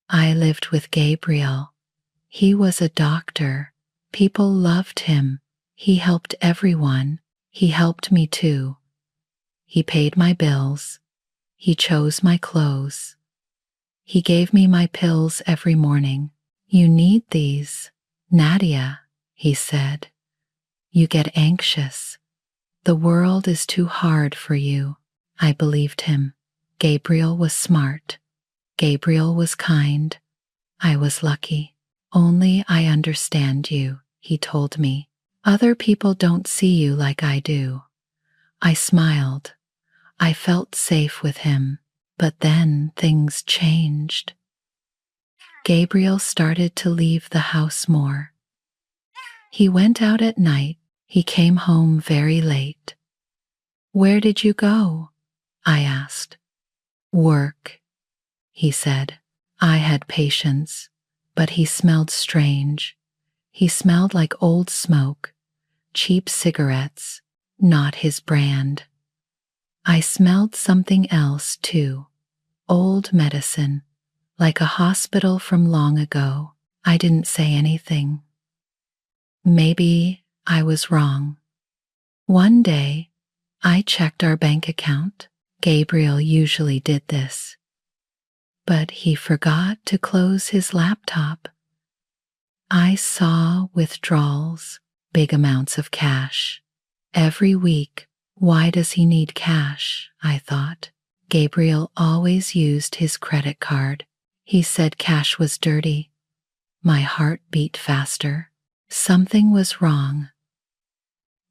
I lived with Gabriel. He was a doctor. People loved him. He helped everyone. He helped me too. He paid my bills. He chose my clothes. He gave me my pills every morning. You need these, Nadia, he said. You get anxious. The world is too hard for you. I believed him. Gabriel was smart. Gabriel was kind. I was lucky. Only I understand you, he told me. Other people don't see you like I do. I smiled. I felt safe with him. But then things changed. Gabriel started to leave the house more. He went out at night. He came home very late. Where did you go? I asked. Work, he said. I had patience, but he smelled strange. He smelled like old smoke, cheap cigarettes, not his brand. I smelled something else too, old medicine, like a hospital from long ago. I didn't say anything. Maybe I was wrong. One day, I checked our bank account. Gabriel usually did this. But he forgot to close his laptop. I saw withdrawals, big amounts of cash. Every week. Why does he need cash? I thought. Gabriel always used his credit card. He said cash was dirty. My heart beat faster. Something was wrong.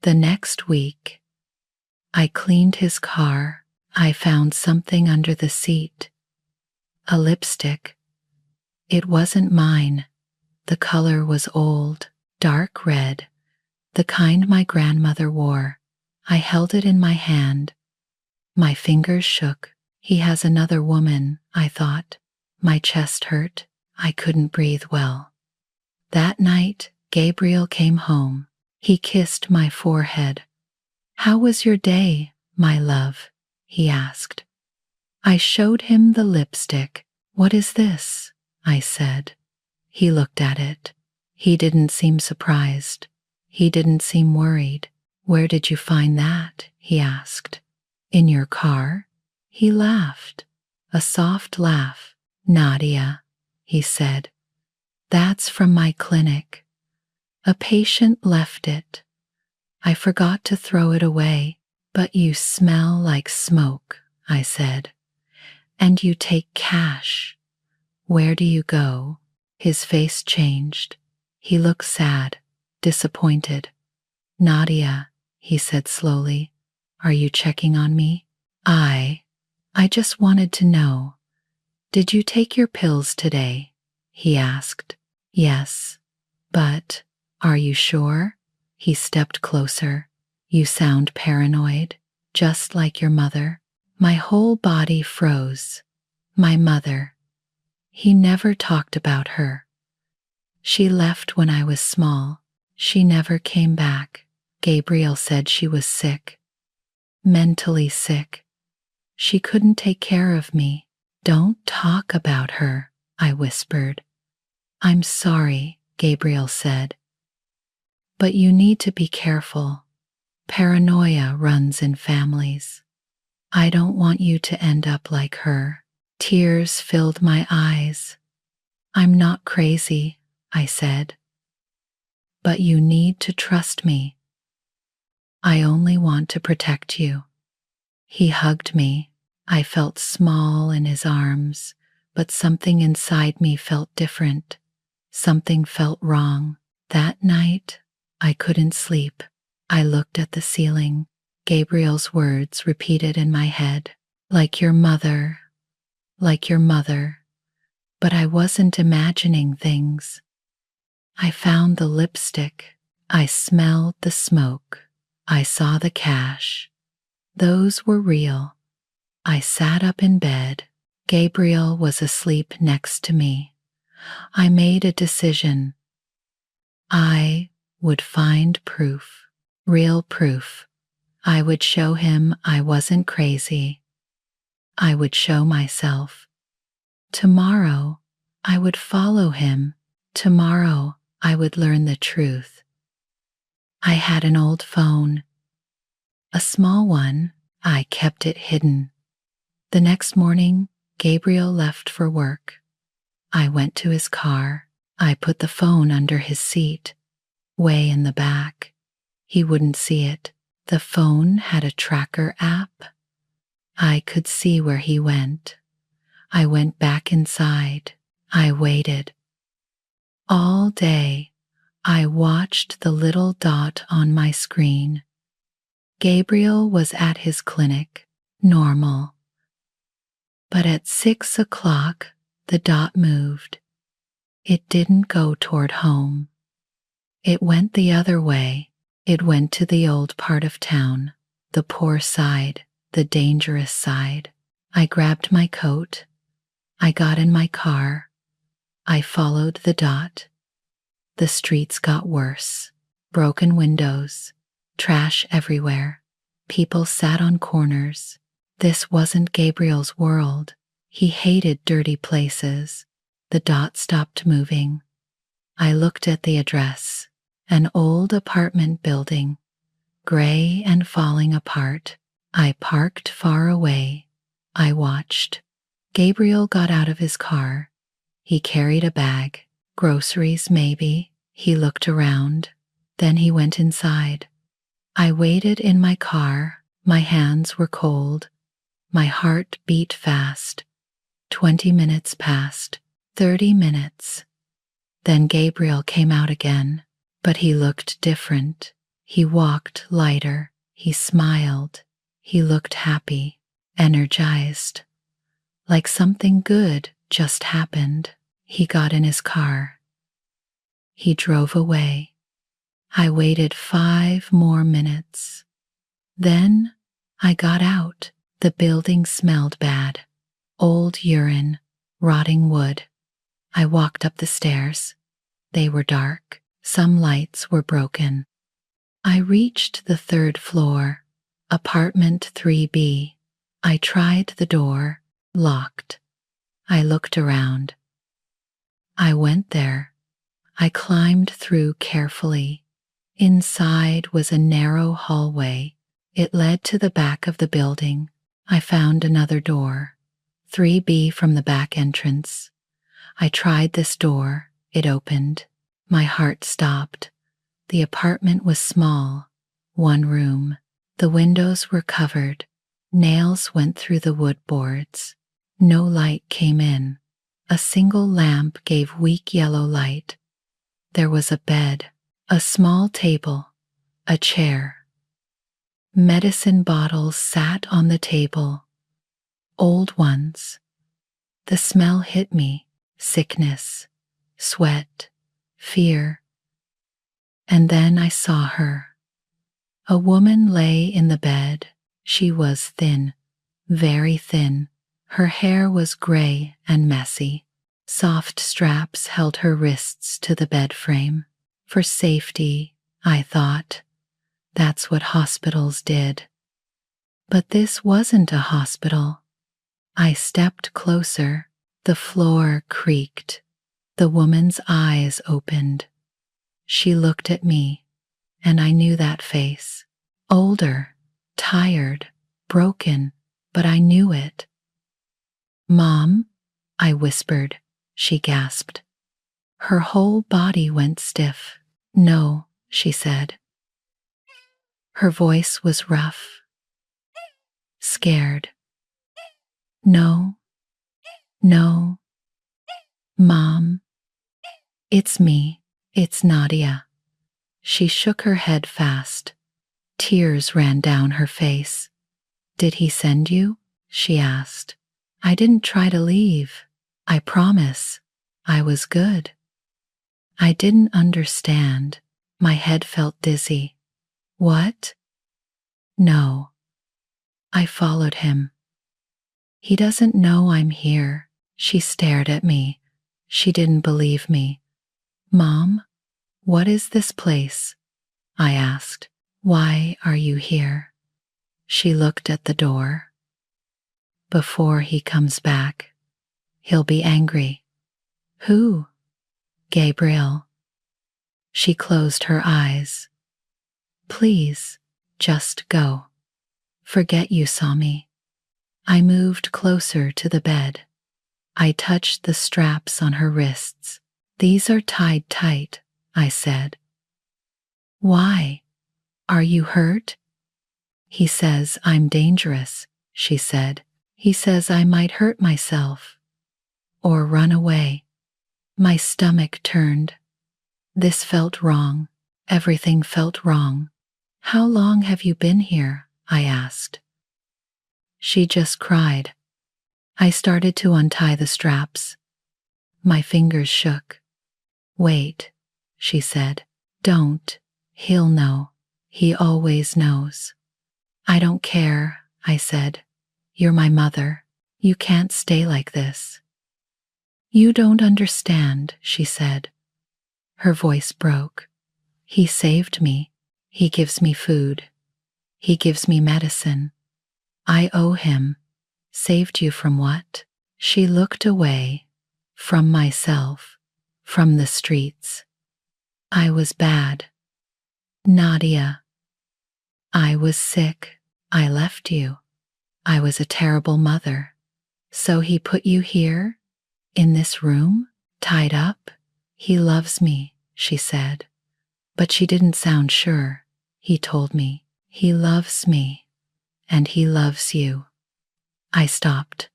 The next week, I cleaned his car. I found something under the seat. A lipstick. It wasn't mine. The color was old, dark red, the kind my grandmother wore. I held it in my hand. My fingers shook. He has another woman, I thought. My chest hurt. I couldn't breathe well. That night, Gabriel came home. He kissed my forehead. How was your day, my love? He asked. I showed him the lipstick. What is this? I said. He looked at it. He didn't seem surprised. He didn't seem worried. Where did you find that? He asked. In your car? He laughed. A soft laugh. Nadia, he said. That's from my clinic. A patient left it. I forgot to throw it away. But you smell like smoke, I said. And you take cash. Where do you go? His face changed. He looked sad, disappointed. Nadia, he said slowly, are you checking on me? I just wanted to know. Did you take your pills today? He asked. Yes. But, are you sure? He stepped closer. You sound paranoid, just like your mother. My whole body froze. My mother. He never talked about her. She left when I was small. She never came back. Gabriel said she was sick. Mentally sick. She couldn't take care of me. Don't talk about her, I whispered. I'm sorry, Gabriel said. But you need to be careful. Paranoia runs in families. I don't want you to end up like her. Tears filled my eyes. I'm not crazy, I said. But you need to trust me. I only want to protect you. He hugged me. I felt small in his arms, but something inside me felt different. Something felt wrong. That night, I couldn't sleep. I looked at the ceiling. Gabriel's words repeated in my head. Like your mother. Like your mother. But I wasn't imagining things. I found the lipstick. I smelled the smoke. I saw the cash. Those were real. I sat up in bed. Gabriel was asleep next to me. I made a decision. I would find proof, real proof. I would show him I wasn't crazy. I would show myself. Tomorrow, I would follow him. Tomorrow I would learn the truth. I had an old phone, a small one. I kept it hidden. The next morning, Gabriel left for work. I went to his car. I put the phone under his seat, way in the back. He wouldn't see it. The phone had a tracker app. I could see where he went. I went back inside. I waited. All day, I watched the little dot on my screen. Gabriel was at his clinic, normal. But at 6 o'clock, the dot moved. It didn't go toward home. It went the other way. It went to the old part of town, the poor side, the dangerous side. I grabbed my coat. I got in my car. I followed the dot. The streets got worse. Broken windows, trash everywhere. People sat on corners. This wasn't Gabriel's world. He hated dirty places. The dot stopped moving. I looked at the address. An old apartment building, gray and falling apart. I parked far away. I watched. Gabriel got out of his car. He carried a bag, groceries maybe. He looked around. Then he went inside. I waited in my car. My hands were cold. My heart beat fast. 20 minutes passed. 30 minutes. Then Gabriel came out again. But he looked different. He walked lighter. He smiled. He looked happy, energized. Like something good just happened. He got in his car. He drove away. I waited 5 more minutes. Then I got out. The building smelled bad. Old urine, rotting wood. I walked up the stairs. They were dark. Some lights were broken. I reached the 3rd floor, apartment 3B. I tried the door, locked. I looked around. I went there. I climbed through carefully. Inside was a narrow hallway. It led to the back of the building. I found another door, 3B from the back entrance. I tried this door. It opened. My heart stopped. The apartment was small, 1 room. The windows were covered. Nails went through the wood boards. No light came in. A single lamp gave weak yellow light. There was a bed, a small table, a chair. Medicine bottles sat on the table, old ones. The smell hit me, sickness, sweat, fear. And then I saw her. A woman lay in the bed. She was thin, very thin. Her hair was gray and messy. Soft straps held her wrists to the bed frame. For safety, I thought. That's what hospitals did. But this wasn't a hospital. I stepped closer. The floor creaked. The woman's eyes opened. She looked at me, and I knew that face. Older, tired, broken, but I knew it. "Mom," I whispered. She gasped. Her whole body went stiff. "No," she said. Her voice was rough, scared. "No, no, Mom. It's me. It's Nadia." She shook her head fast. Tears ran down her face. "Did he send you?" she asked. "I didn't try to leave. I promise. I was good." I didn't understand. My head felt dizzy. "What?" "No." I followed him. "He doesn't know I'm here." She stared at me. She didn't believe me. "Mom, what is this place?" I asked. "Why are you here?" She looked at the door. "Before he comes back, he'll be angry." Who? Gabriel. She closed her eyes. Please, just go. Forget you saw me. I moved closer to the bed. I touched the straps on her wrists. These are tied tight, I said. Why? Are you hurt? He says I'm dangerous, she said. He says I might hurt myself. Or run away. My stomach turned. This felt wrong. Everything felt wrong. How long have you been here? I asked. She just cried. I started to untie the straps. My fingers shook. Wait, she said. Don't. He'll know. He always knows. I don't care, I said. You're my mother. You can't stay like this. You don't understand, she said. Her voice broke. He saved me. He gives me food. He gives me medicine. I owe him. Saved you from what? She looked away. From myself. From the streets. I was bad. Nadia. I was sick. I left you. I was a terrible mother. So he put you here? In this room? Tied up? He loves me, she said. But she didn't sound sure. He told me. He loves me. And he loves you. I stopped.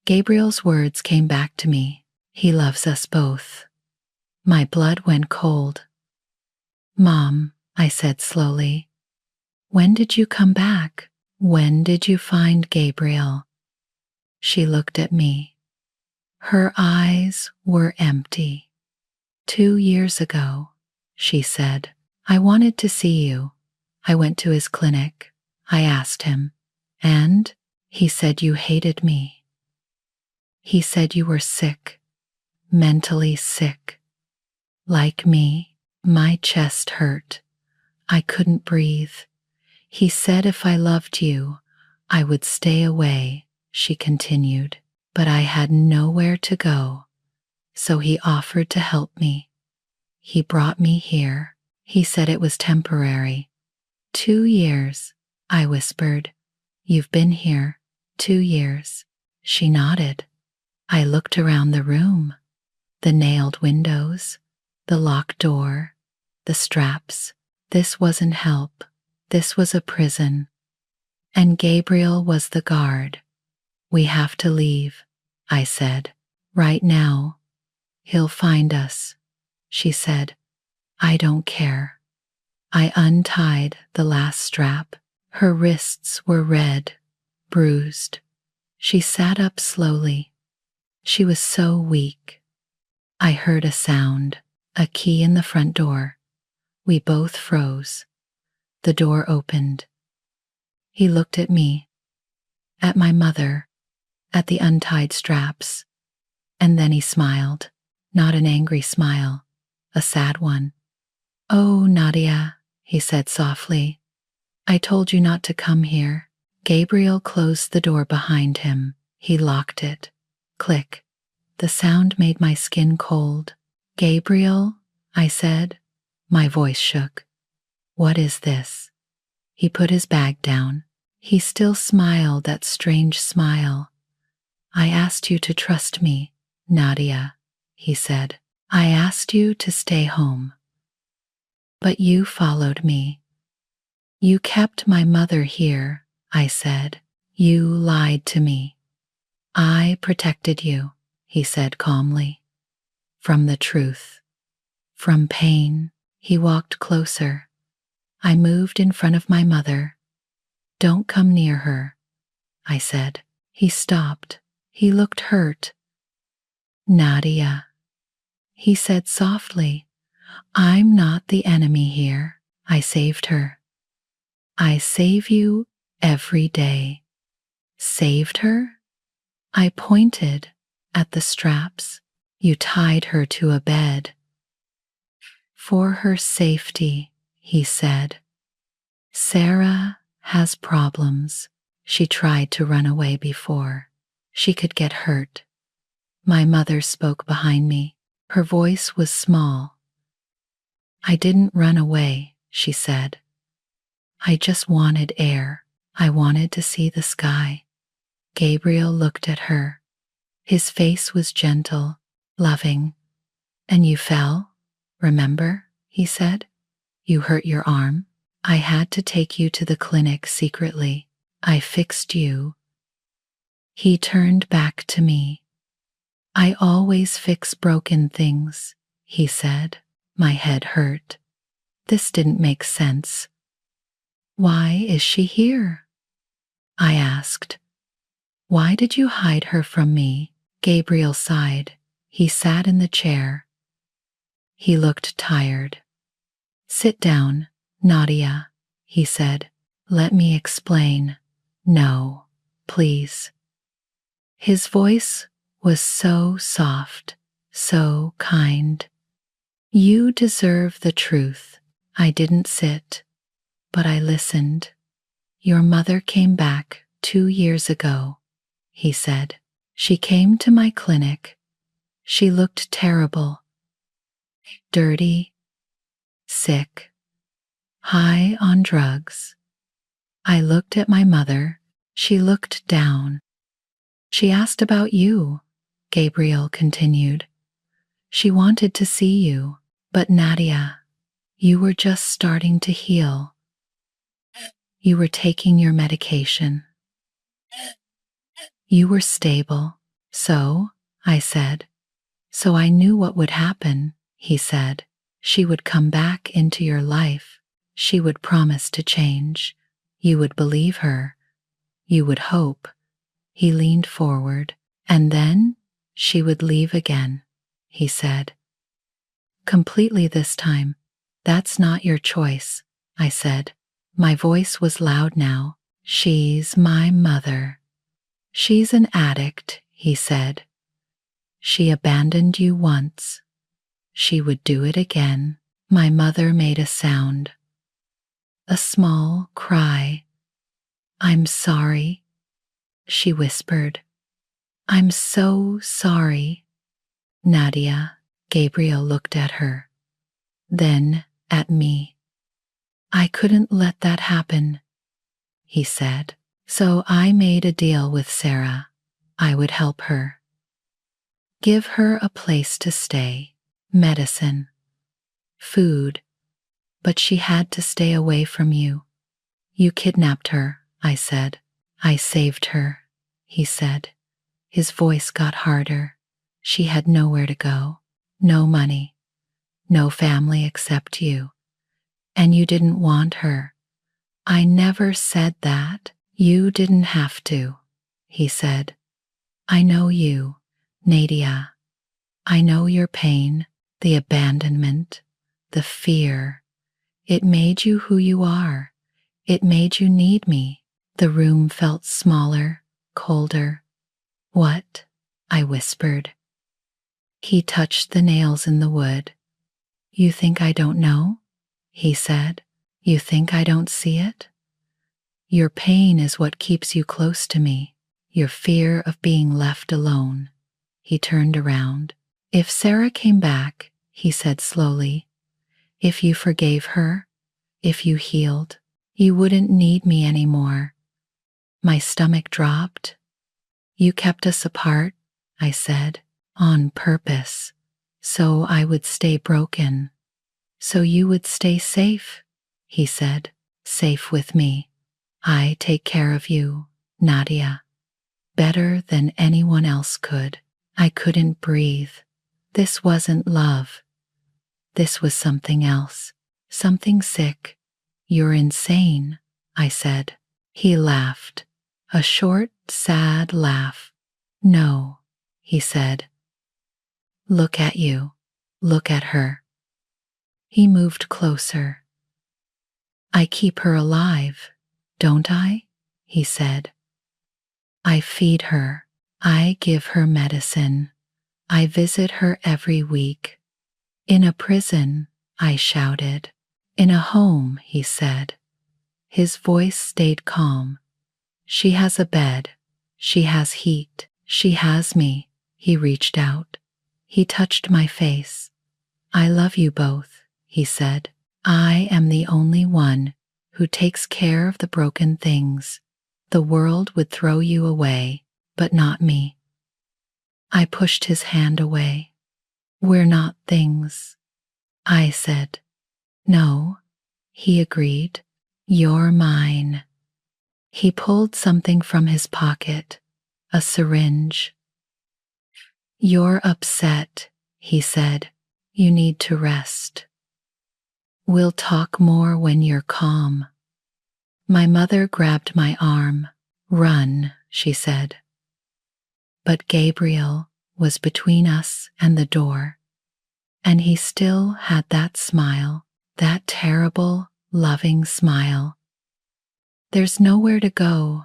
Gabriel's words came back to me. He loves us both. My blood went cold. Mom, I said slowly. When did you come back? When did you find Gabriel? She looked at me. Her eyes were empty. 2 years ago, she said. I wanted to see you. I went to his clinic. I asked him. And? He said you hated me. He said you were sick. Mentally sick. Like me, my chest hurt. I couldn't breathe. He said if I loved you, I would stay away, she continued, but I had nowhere to go. So he offered to help me. He brought me here. He said it was temporary. 2 years, I whispered. You've been here 2 years. She nodded. I looked around the room. The nailed windows, the locked door, the straps. This wasn't help. This was a prison. And Gabriel was the guard. We have to leave, I said. Right now. He'll find us, she said. I don't care. I untied the last strap. Her wrists were red, bruised. She sat up slowly. She was so weak. I heard a sound, a key in the front door. We both froze. The door opened. He looked at me, at my mother, at the untied straps, and then he smiled, not an angry smile, a sad one. Oh, Nadia, he said softly. I told you not to come here. Gabriel closed the door behind him. He locked it. Click. The sound made my skin cold. Gabriel, I said. My voice shook. What is this? He put his bag down. He still smiled that strange smile. I asked you to trust me, Nadia, he said. I asked you to stay home. But you followed me. You kept my mother here, I said. You lied to me. I protected you, he said calmly. From the truth. From pain. He walked closer. I moved in front of my mother. Don't come near her, I said. He stopped. He looked hurt. Nadia, he said softly. I'm not the enemy here. I saved her. I save you every day. Saved her? I pointed at the straps. You tied her to a bed. For her safety, he said. Sarah has problems. She tried to run away before. She could get hurt. My mother spoke behind me. Her voice was small. I didn't run away, she said. I just wanted air. I wanted to see the sky. Gabriel looked at her. His face was gentle, loving. And you fell, remember? He said. You hurt your arm. I had to take you to the clinic secretly. I fixed you. He turned back to me. I always fix broken things, he said. My head hurt. This didn't make sense. Why is she here? I asked. Why did you hide her from me? Gabriel sighed. He sat in the chair. He looked tired. Sit down, Nadia, he said. Let me explain. No, please. His voice was so soft, so kind. You deserve the truth. I didn't sit, but I listened. Your mother came back 2 years ago, he said. She came to my clinic. She looked terrible. Dirty, sick, high on drugs. I looked at my mother. She looked down. She asked about you, Gabriel continued. She wanted to see you, but Nadia, you were just starting to heal. You were taking your medication. You were stable. So, I said. So I knew what would happen, he said. She would come back into your life. She would promise to change. You would believe her. You would hope. He leaned forward. And then she would leave again, he said. Completely this time. That's not your choice, I said. My voice was loud now. She's my mother. She's an addict, he said. She abandoned you once. She would do it again. My mother made a sound. A small cry. I'm sorry, she whispered. I'm so sorry. Nadia, Gabriel looked at her. Then at me. I couldn't let that happen, he said. So I made a deal with Sarah. I would help her. Give her a place to stay, medicine, food, but she had to stay away from you. You kidnapped her, I said. I saved her, he said. His voice got harder. She had nowhere to go, no money, no family except you. And you didn't want her. I never said that. You didn't have to, he said. I know you, Nadia. I know your pain, the abandonment, the fear. It made you who you are. It made you need me. The room felt smaller, colder. What? I whispered. He touched the nails in the wood. You think I don't know? He said. You think I don't see it? Your pain is what keeps you close to me. Your fear of being left alone. He turned around. If Sarah came back, he said slowly, if you forgave her, if you healed, you wouldn't need me anymore. My stomach dropped. You kept us apart, I said, on purpose, so I would stay broken. So you would stay safe, he said, safe with me. I take care of you, Nadia, better than anyone else could. I couldn't breathe. This wasn't love. This was something else, something sick. You're insane, I said. He laughed, a short, sad laugh. No, he said. Look at you. Look at her. He moved closer. I keep her alive, don't I? He said. I feed her. I give her medicine. I visit her every week. In a prison, I shouted. In a home, he said. His voice stayed calm. She has a bed. She has heat. She has me. He reached out. He touched my face. I love you both, he said. I am the only one who takes care of the broken things. The world would throw you away, but not me. I pushed his hand away. We're not things, I said. No, he agreed. You're mine. He pulled something from his pocket, a syringe. You're upset, he said. You need to rest. We'll talk more when you're calm. My mother grabbed my arm. Run, she said. But Gabriel was between us and the door, and he still had that smile, that terrible, loving smile. There's nowhere to go.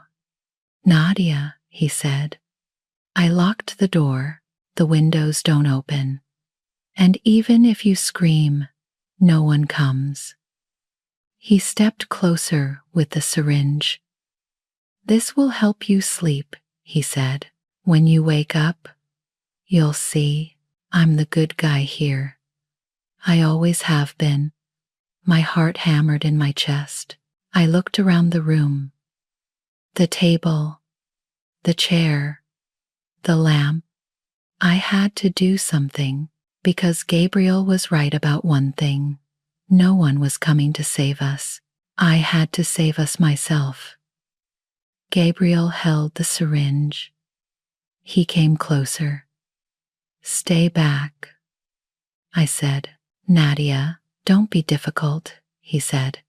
Nadia, he said. I locked the door. The windows don't open. And even if you scream, no one comes. He stepped closer with the syringe. This will help you sleep, he said. When you wake up, you'll see I'm the good guy here. I always have been. My heart hammered in my chest. I looked around the room. The table, the chair, the lamp. I had to do something because Gabriel was right about one thing. No one was coming to save us. I had to save us myself. Gabriel held the syringe. He came closer. Stay back, I said. Nadia, don't be difficult, he said.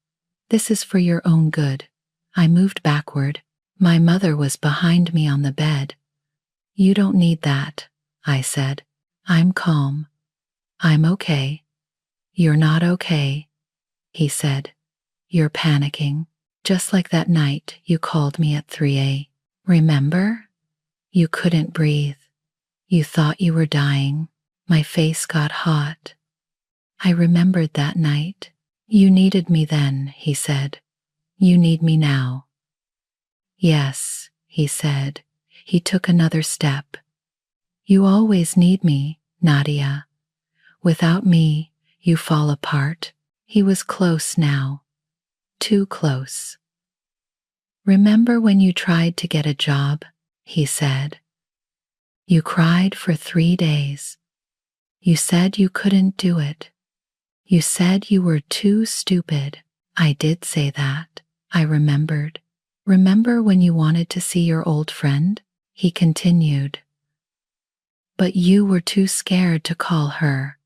This is for your own good. I moved backward. My mother was behind me on the bed. You don't need that, I said. I'm calm. I'm okay. You're not okay, he said. You're panicking, just like that night you called me at 3 a.m. Remember? You couldn't breathe. You thought you were dying. My face got hot. I remembered that night. You needed me then, he said. You need me now. Yes, he said. He took another step. You always need me, Nadia. Without me, you fall apart. He was close now. Too close. Remember when you tried to get a job? He said. You cried for 3 days. You said you couldn't do it. You said you were too stupid. I did say that. I remembered. Remember when you wanted to see your old friend? He continued. But you were too scared to call her.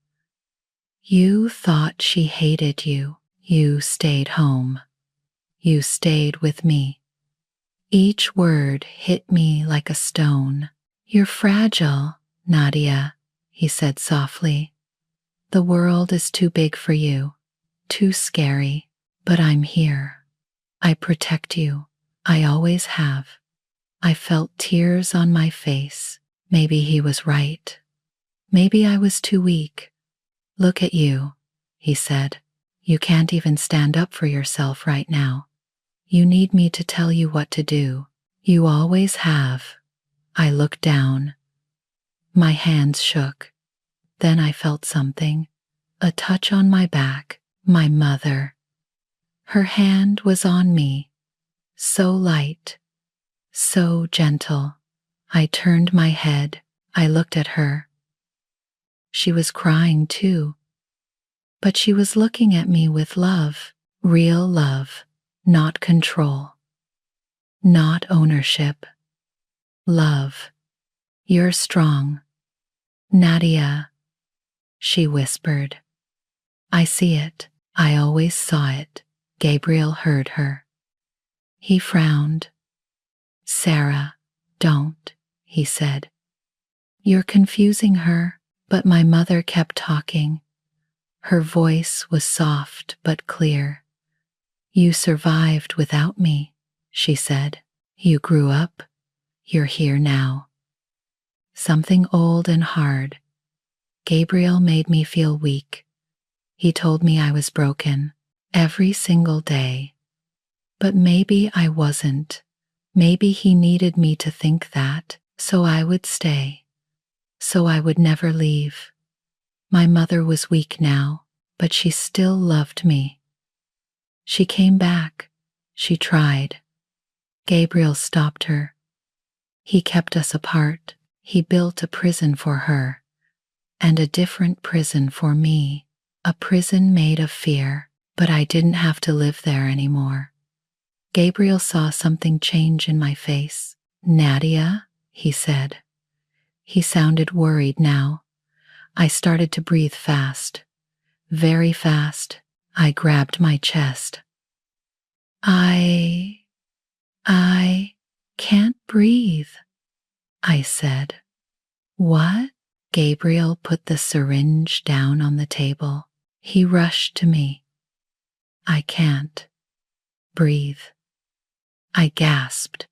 You thought she hated you. You stayed home. You stayed with me. Each word hit me like a stone. You're fragile, Nadia, he said softly. The world is too big for you, too scary, but I'm here. I protect you. I always have. I felt tears on my face. Maybe he was right. Maybe I was too weak. Look at you, he said. You can't even stand up for yourself right now. You need me to tell you what to do. You always have. I looked down. My hands shook. Then I felt something. A touch on my back. My mother. Her hand was on me. So light. So gentle. I turned my head. I looked at her. She was crying too. But she was looking at me with love. Real love. Not control. Not ownership. Love. You're strong. Nadia, she whispered. I see it. I always saw it. Gabriel heard her. He frowned. Sarah, don't, he said. You're confusing her, but my mother kept talking. Her voice was soft but clear. You survived without me, she said. You grew up. You're here now. Something old and hard. Gabriel made me feel weak. He told me I was broken every single day. But maybe I wasn't. Maybe he needed me to think that, so I would stay. so I would never leave. My mother was weak now, but she still loved me. She came back. She tried. Gabriel stopped her. He kept us apart. He built a prison for her, and a different prison for me, a prison made of fear, but I didn't have to live there anymore. Gabriel saw something change in my face. Nadia, he said. He sounded worried now. I started to breathe fast, very fast. I grabbed my chest. I can't breathe, I said. What? Gabriel put the syringe down on the table. He rushed to me. I can't breathe. I gasped.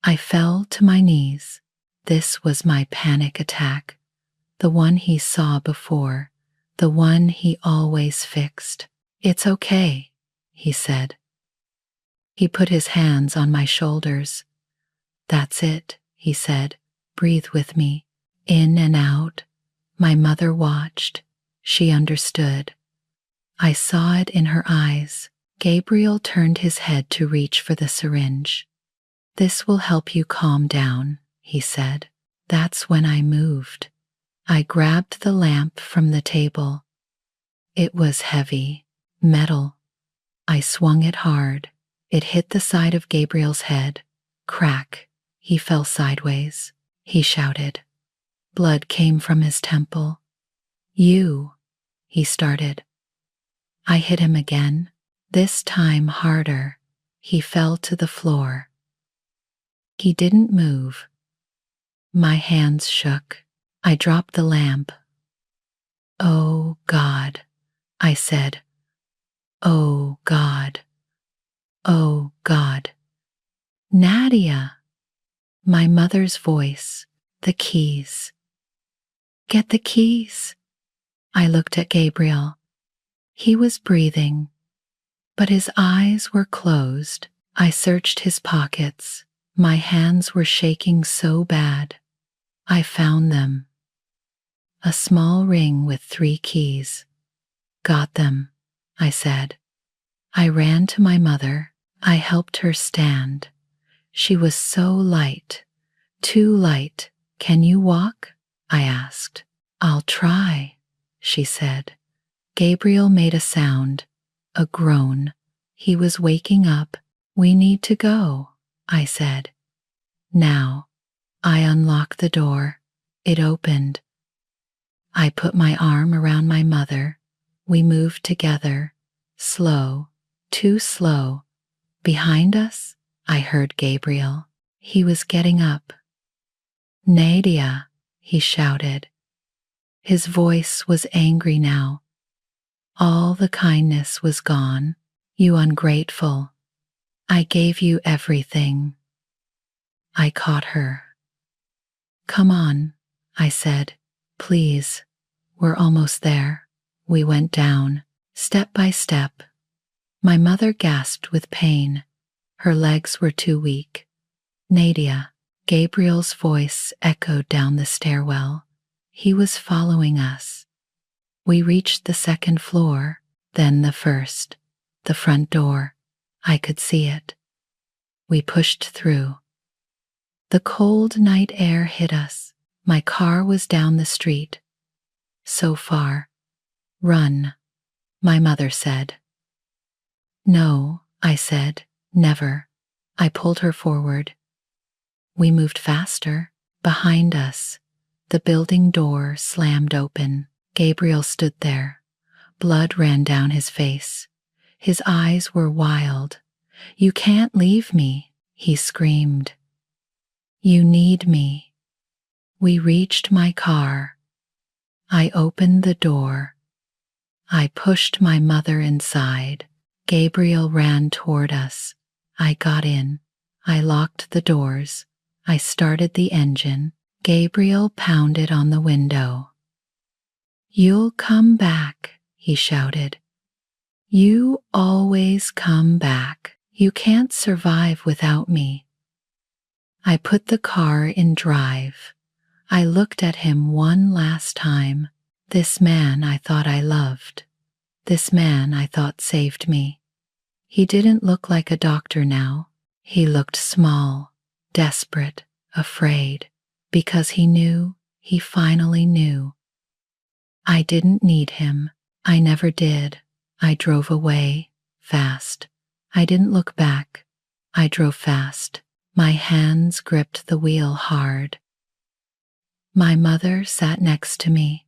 I fell to my knees. This was my panic attack, the one he saw before, the one he always fixed. It's okay, he said. He put his hands on my shoulders. That's it, he said. Breathe with me, in and out. My mother watched. She understood. I saw it in her eyes. Gabriel turned his head to reach for the syringe. This will help you calm down, he said. That's when I moved. I grabbed the lamp from the table. It was heavy, metal. I swung it hard. It hit the side of Gabriel's head. Crack. He fell sideways. He shouted. Blood came from his temple. You, he started. I hit him again, this time harder. He fell to the floor. He didn't move. My hands shook. I dropped the lamp. Oh, God, I said. Oh, God. Oh, God. Nadia. My mother's voice. The keys. Get the keys. I looked at Gabriel. He was breathing, but his eyes were closed. I searched his pockets. My hands were shaking so bad. I found them. A small ring with 3 keys. Got them, I said. I ran to my mother. I helped her stand. She was so light, too light. Can you walk? I asked. I'll try, she said. Gabriel made a sound, a groan. He was waking up. We need to go, I said. Now. I unlocked the door. It opened. I put my arm around my mother. We moved together, slow, too slow. Behind us, I heard Gabriel. He was getting up. Nadia, he shouted. His voice was angry now. All the kindness was gone. You ungrateful. I gave you everything. I caught her. Come on, I said. Please. We're almost there. We went down, step by step. My mother gasped with pain. Her legs were too weak. Nadia. Gabriel's voice echoed down the stairwell. He was following us. We reached the 2nd floor, then the 1st, the front door. I could see it. We pushed through. The cold night air hit us. My car was down the street. So far. Run, my mother said. No, I said, never. I pulled her forward. We moved faster. Behind us, the building door slammed open. Gabriel stood there. Blood ran down his face. His eyes were wild. You can't leave me, he screamed. You need me. We reached my car. I opened the door. I pushed my mother inside. Gabriel ran toward us. I got in. I locked the doors. I started the engine. Gabriel pounded on the window. You'll come back, he shouted. You always come back. You can't survive without me. I put the car in drive. I looked at him one last time. This man I thought I loved. This man I thought saved me. He didn't look like a doctor now. He looked small, desperate, afraid, because he finally knew. I didn't need him. I never did. I drove away, fast. I didn't look back. I drove fast. My hands gripped the wheel hard. My mother sat next to me.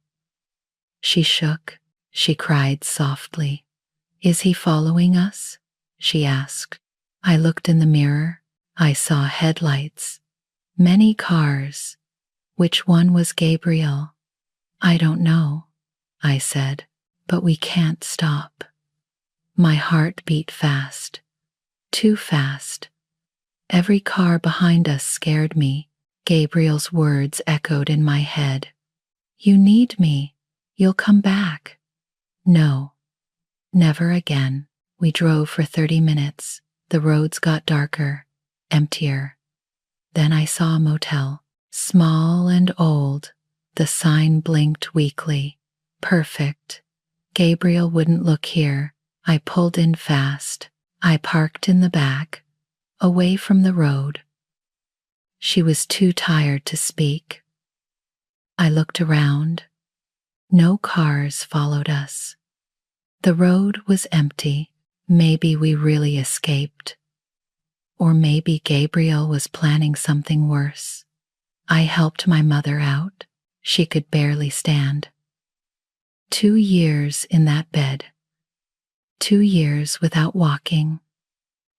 She shook. She cried softly. "Is he following us?" she asked. I looked in the mirror. I saw headlights. Many cars. Which one was Gabriel? "I don't know," I said, "but we can't stop." My heart beat fast. Too fast. Every car behind us scared me. Gabriel's words echoed in my head. "You need me. You'll come back." No. Never again. We drove for 30 minutes. The roads got darker, emptier. Then I saw a motel, small and old. The sign blinked weakly. Perfect. Gabriel wouldn't look here. I pulled in fast. I parked in the back, away from the road. She was too tired to speak. I looked around. No cars followed us. The road was empty. Maybe we really escaped. Or maybe Gabriel was planning something worse. I helped my mother out. She could barely stand. 2 years in that bed. 2 years without walking.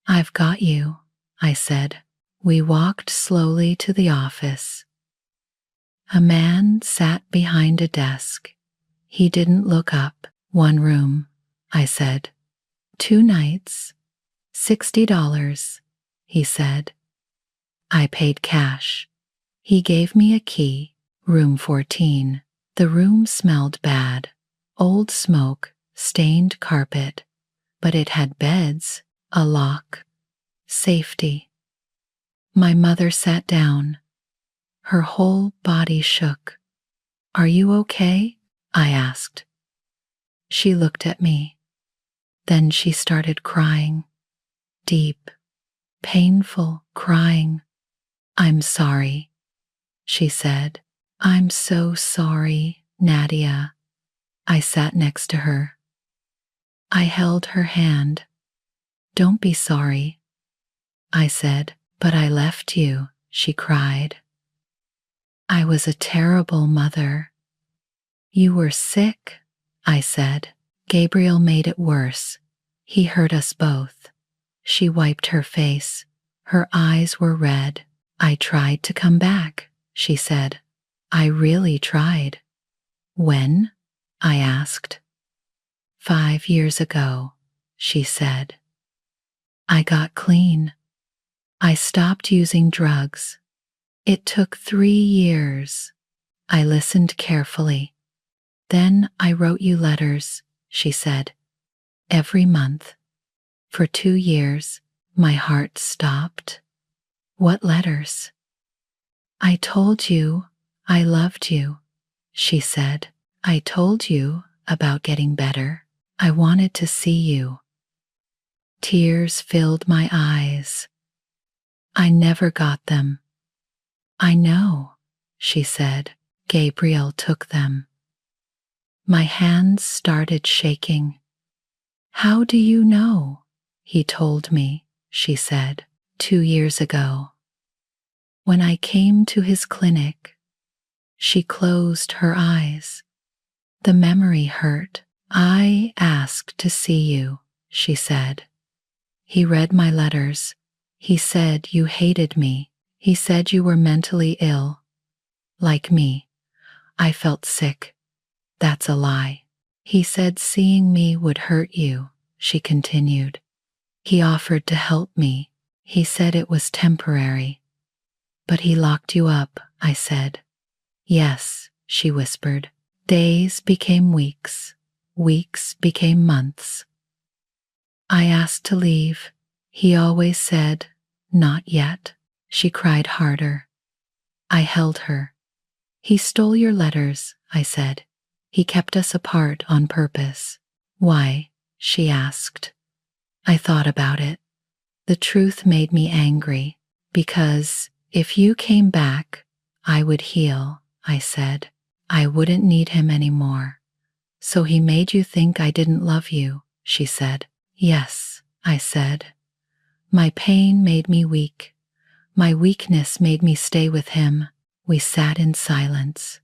"I've got you," I said. We walked slowly to the office. A man sat behind a desk. He didn't look up. "1 room," I said. "2 nights. $60, he said. I paid cash. He gave me a key. Room 14. The room smelled bad. Old smoke, stained carpet. But it had beds, a lock, safety. My mother sat down. Her whole body shook. "Are you okay?" I asked. She looked at me. Then she started crying. Deep, painful crying. "I'm sorry," she said. "I'm so sorry, Nadia." I sat next to her. I held her hand. "Don't be sorry," I said. "But I left you," she cried. "I was a terrible mother." "You were sick," I said. "Gabriel made it worse. He hurt us both." She wiped her face. Her eyes were red. "I tried to come back," she said. "I really tried." "When?" I asked. 5 years ago, she said. "I got clean. I stopped using drugs. It took 3 years." I listened carefully. "Then I wrote you letters," she said, "every month. For 2 years, my heart stopped." "What letters?" "I told you I loved you," she said. "I told you about getting better. I wanted to see you." Tears filled my eyes. "I never got them." "I know," she said. "Gabriel took them." My hands started shaking. "How do you know?" "He told me," she said, 2 years ago. When I came to his clinic, she closed her eyes. The memory hurt. "I asked to see you," she said. "He read my letters. He said you hated me. He said you were mentally ill. Like me. I felt sick. That's a lie. He said seeing me would hurt you," she continued. "He offered to help me. He said it was temporary." "But he locked you up," I said. "Yes," she whispered. "Days became weeks. Weeks became months. I asked to leave. He always said, 'Not yet.'" She cried harder. I held her. He stole your letters, I said. He kept us apart on purpose. Why? She asked. I thought about it. The truth made me angry. Because if you came back, I would heal, I said. I wouldn't need him anymore. So he made you think I didn't love you, she said. Yes, I said. My pain made me weak. My weakness made me stay with him. We sat in silence.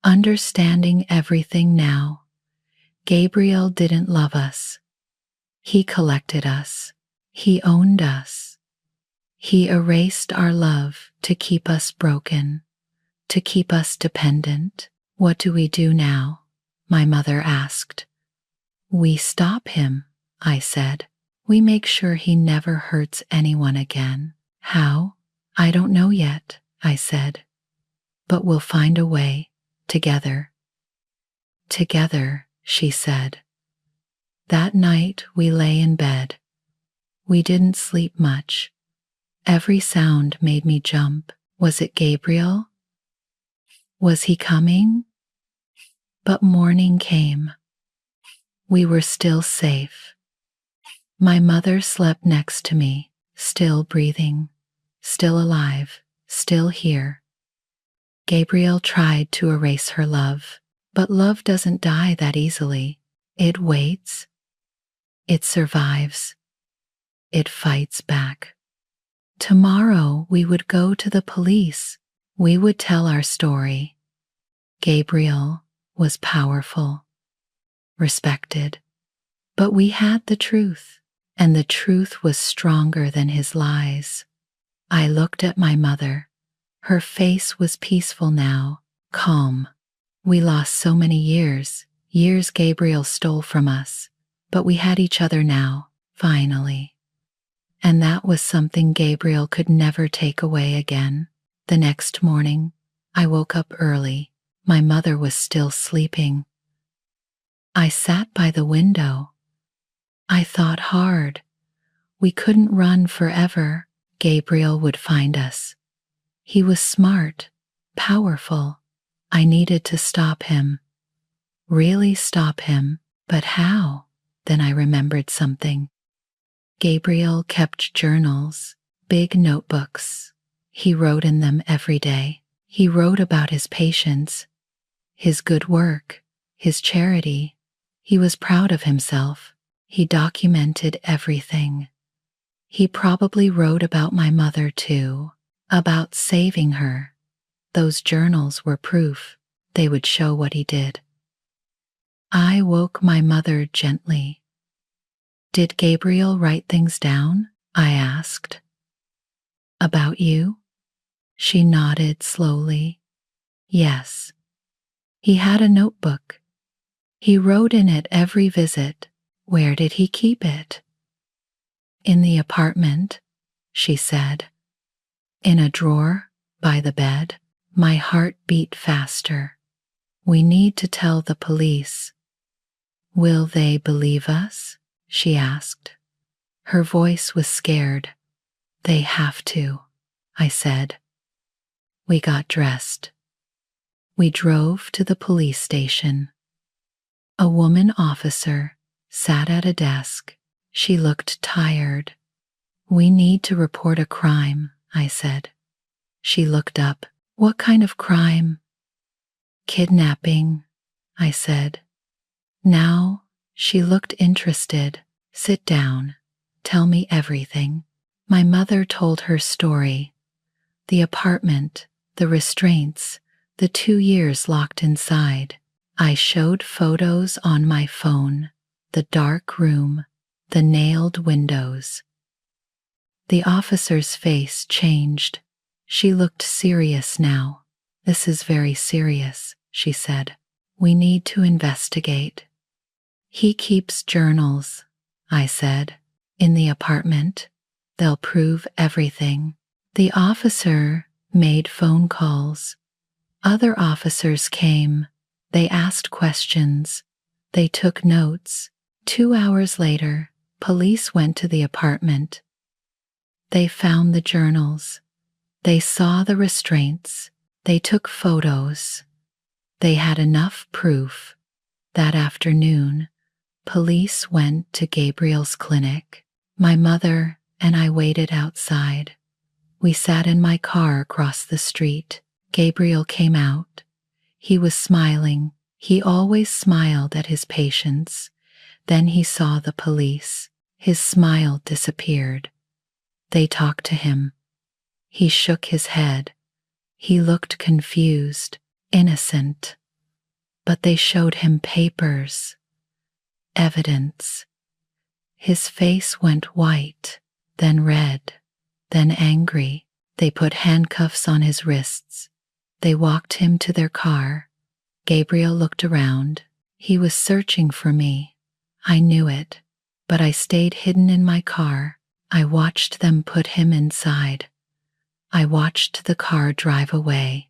Understanding everything now, Gabriel didn't love us. He collected us. He owned us. He erased our love to keep us broken, to keep us dependent. What do we do now? My mother asked. We stop him, I said. We make sure he never hurts anyone again. How? I don't know yet, I said. But we'll find a way, together. Together, she said. That night we lay in bed. We didn't sleep much. Every sound made me jump. Was it Gabriel? Was he coming? But morning came. We were still safe. My mother slept next to me, still breathing, still alive, still here. Gabriel tried to erase her love, but love doesn't die that easily. It waits. It survives. It fights back. Tomorrow we would go to the police. We would tell our story. Gabriel was powerful, respected, but we had the truth, and the truth was stronger than his lies. I looked at my mother. Her face was peaceful now, calm. We lost so many years Gabriel stole from us, but we had each other now, finally. And that was something Gabriel could never take away again. The next morning, I woke up early. My mother was still sleeping. I sat by the window. I thought hard. We couldn't run forever. Gabriel would find us. He was smart, powerful. I needed to stop him. Really stop him. But how? Then I remembered something. Gabriel kept journals, big notebooks. He wrote in them every day. He wrote about his patients, his good work, his charity. He was proud of himself. He documented everything. He probably wrote about my mother too, about saving her. Those journals were proof. They would show what he did. I woke my mother gently. Did Gabriel write things down? I asked. About you? She nodded slowly. Yes. He had a notebook. He wrote in it every visit. Where did he keep it? In the apartment, she said. In a drawer by the bed. My heart beat faster. We need to tell the police. Will they believe us? She asked. Her voice was scared. They have to, I said. We got dressed. We drove to the police station. A woman officer sat at a desk. She looked tired. We need to report a crime, I said. She looked up. What kind of crime? Kidnapping, I said. Now, she looked interested. Sit down. Tell me everything. My mother told her story. The apartment, the restraints, the 2 years locked inside. I showed photos on my phone, the dark room, the nailed windows. The officer's face changed. She looked serious now. This is very serious, she said. We need to investigate. He keeps journals, I said. In the apartment. They'll prove everything. The officer made phone calls. Other officers came. They asked questions. They took notes. 2 hours later, police went to the apartment. They found the journals. They saw the restraints. They took photos. They had enough proof. That afternoon, police went to Gabriel's clinic. My mother and I waited outside. We sat in my car across the street. Gabriel came out. He was smiling. He always smiled at his patients. Then he saw the police. His smile disappeared. They talked to him. He shook his head. He looked confused, innocent. But they showed him papers, evidence. His face went white, then red, then angry. They put handcuffs on his wrists. They walked him to their car. Gabriel looked around. He was searching for me. I knew it, but I stayed hidden in my car. I watched them put him inside. I watched the car drive away.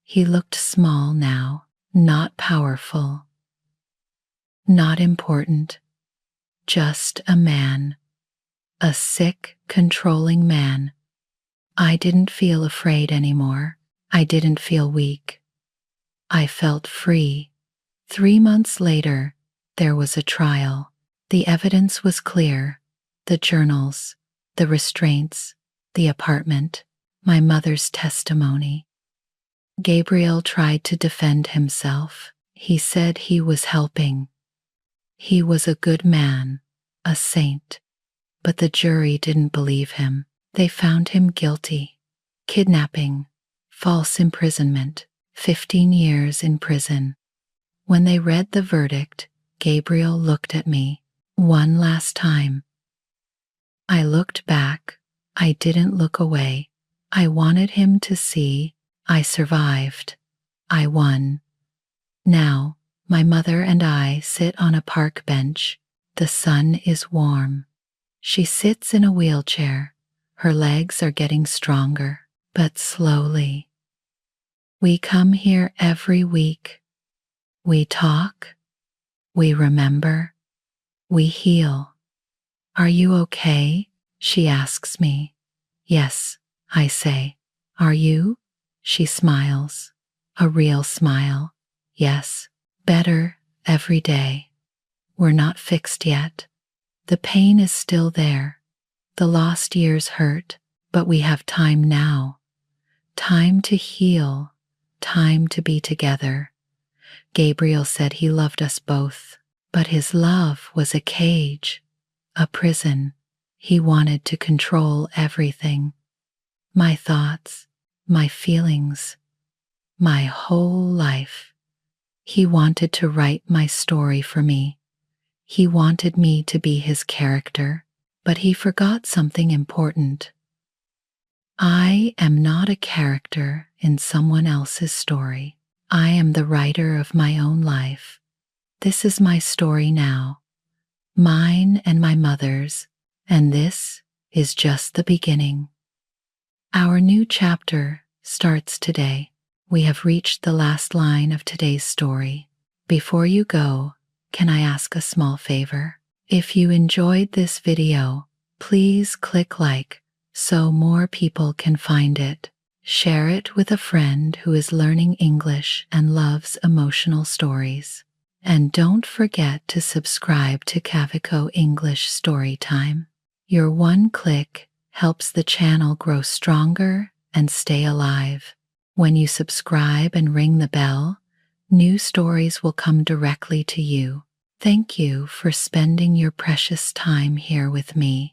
He looked small now, not powerful, not important, just a man, a sick, controlling man. I didn't feel afraid anymore. I didn't feel weak. I felt free. 3 months later, there was a trial. The evidence was clear. The journals, the restraints, the apartment, my mother's testimony. Gabriel tried to defend himself. He said he was helping. He was a good man, a saint. But the jury didn't believe him. They found him guilty. Kidnapping, false imprisonment, 15 years in prison. When they read the verdict, Gabriel looked at me one last time. I looked back. I didn't look away. I wanted him to see I survived. I won. Now, my mother and I sit on a park bench. The sun is warm. She sits in a wheelchair. Her legs are getting stronger, but slowly. We come here every week. We talk. We remember. We heal. Are you okay? She asks me. Yes, I say. Are you? She smiles. A real smile. Yes, better every day. We're not fixed yet. The pain is still there. The lost years hurt, but we have time now. Time to heal. Time to be together. Gabriel said he loved us both, but his love was a cage, a prison. He wanted to control everything. My thoughts, my feelings, my whole life. He wanted to write my story for me. He wanted me to be his character, but he forgot something important. I am not a character in someone else's story. I am the writer of my own life. This is my story now, mine and my mother's, and this is just the beginning. Our new chapter starts today. We have reached the last line of today's story. Before you go, can I ask a small favor? If you enjoyed this video, please click like so more people can find it. Share it with a friend who is learning English and loves emotional stories. And don't forget to subscribe to Kavico English Storytime. Your one click helps the channel grow stronger and stay alive. When you subscribe and ring the bell, new stories will come directly to you. Thank you for spending your precious time here with me.